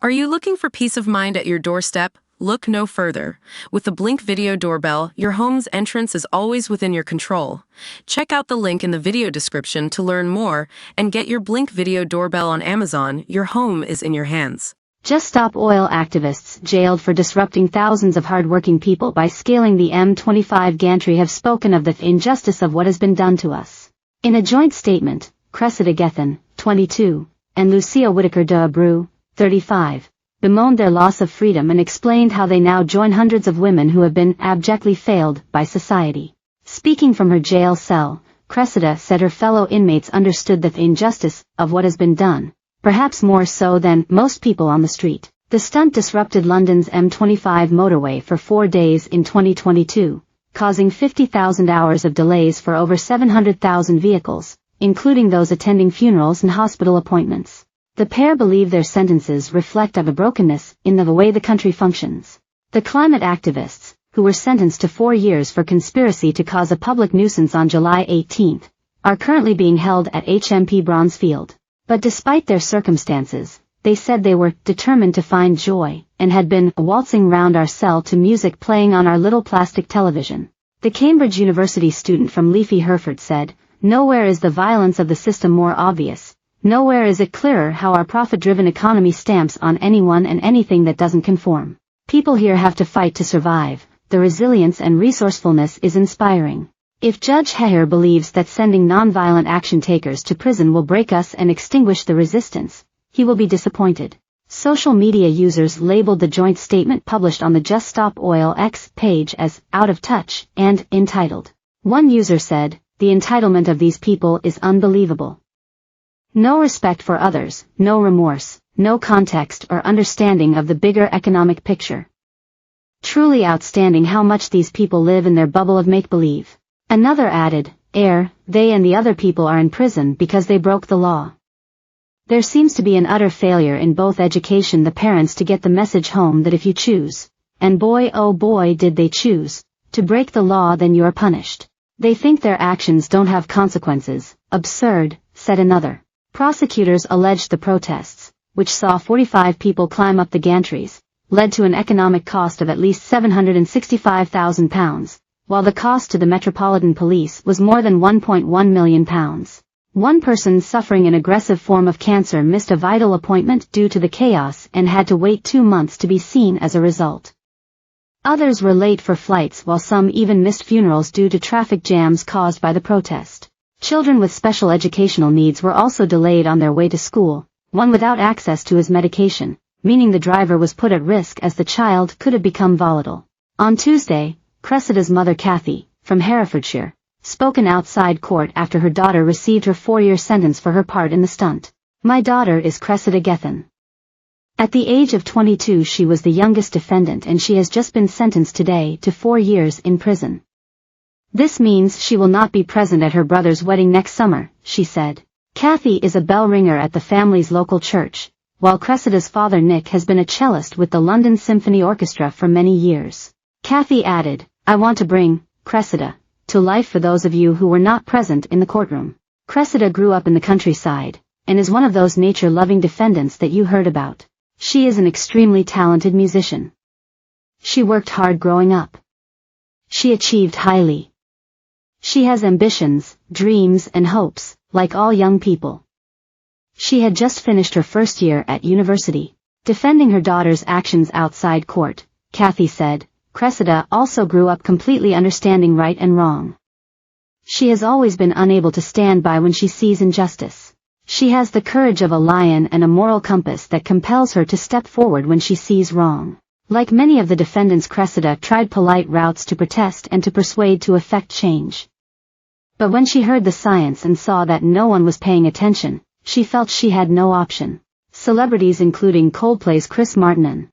Are you looking for peace of mind at your doorstep? Look no further. With the Blink Video Doorbell, your home's entrance is always within your control. Check out the link in the video description to learn more and get your Blink Video Doorbell on Amazon. Your home is in your hands. Just Stop Oil activists jailed for disrupting thousands of hardworking people by scaling the M25 gantry have spoken of the injustice of what has been done to us. In a joint statement, Cressida Gethin, 22, and Lucia Whitaker de Abreu, 35, bemoaned their loss of freedom and explained how they now join hundreds of women who have been abjectly failed by society. Speaking from her jail cell, Cressida said her fellow inmates understood the injustice of what has been done, perhaps more so than most people on the street. The stunt disrupted London's M25 motorway for 4 days in 2022, causing 50,000 hours of delays for over 700,000 vehicles, including those attending funerals and hospital appointments. The pair believe their sentences reflect a brokenness in the way the country functions. The climate activists, who were sentenced to 4 years for conspiracy to cause a public nuisance on July 18, are currently being held at HMP Bronzefield. But despite their circumstances, they said they were determined to find joy, and had been waltzing round our cell to music playing on our little plastic television. The Cambridge University student from Leafy Hereford said, "Nowhere is the violence of the system more obvious. Nowhere is it clearer how our profit-driven economy stamps on anyone and anything that doesn't conform. People here have to fight to survive. The resilience and resourcefulness is inspiring. If Judge Heher believes that sending non-violent action takers to prison will break us and extinguish the resistance, he will be disappointed." Social media users labeled the joint statement published on the Just Stop Oil X page as "out of touch" and entitled. One user said, "The entitlement of these people is unbelievable. No respect for others, no remorse, no context or understanding of the bigger economic picture. Truly outstanding how much these people live in their bubble of make-believe." Another added, "They and the other people are in prison because they broke the law." There seems to be an utter failure in both education the parents to get the message home that if you choose, and boy oh boy did they choose, to break the law then you are punished. They think their actions don't have consequences. Absurd, said another. Prosecutors alleged the protests, which saw 45 people climb up the gantries, led to an economic cost of at least £765,000, while the cost to the Metropolitan Police was more than £1.1 million. One person suffering an aggressive form of cancer missed a vital appointment due to the chaos and had to wait 2 months to be seen as a result. Others were late for flights while some even missed funerals due to traffic jams caused by the protest. Children with special educational needs were also delayed on their way to school, one without access to his medication, meaning the driver was put at risk as the child could have become volatile. On Tuesday, Cressida's mother Kathy, from Herefordshire, spoken outside court after her daughter received her 4-year sentence for her part in the stunt. "My daughter is Cressida Gethin. At the age of 22 she was the youngest defendant and she has just been sentenced today to 4 years in prison. This means she will not be present at her brother's wedding next summer," she said. Kathy is a bell ringer at the family's local church, while Cressida's father Nick has been a cellist with the London Symphony Orchestra for many years. Kathy added, "I want to bring Cressida to life for those of you who were not present in the courtroom." Cressida grew up in the countryside, and is one of those nature-loving defendants that you heard about. She is an extremely talented musician. She worked hard growing up. She achieved highly. She has ambitions, dreams and hopes, like all young people. She had just finished her first year at university. Defending her daughter's actions outside court, Kathy said, "Cressida also grew up completely understanding right and wrong. She has always been unable to stand by when she sees injustice. She has the courage of a lion and a moral compass that compels her to step forward when she sees wrong." Like many of the defendants, Cressida tried polite routes to protest and to persuade to effect change. But when she heard the science and saw that no one was paying attention, she felt she had no option. Celebrities including Coldplay's Chris Martin and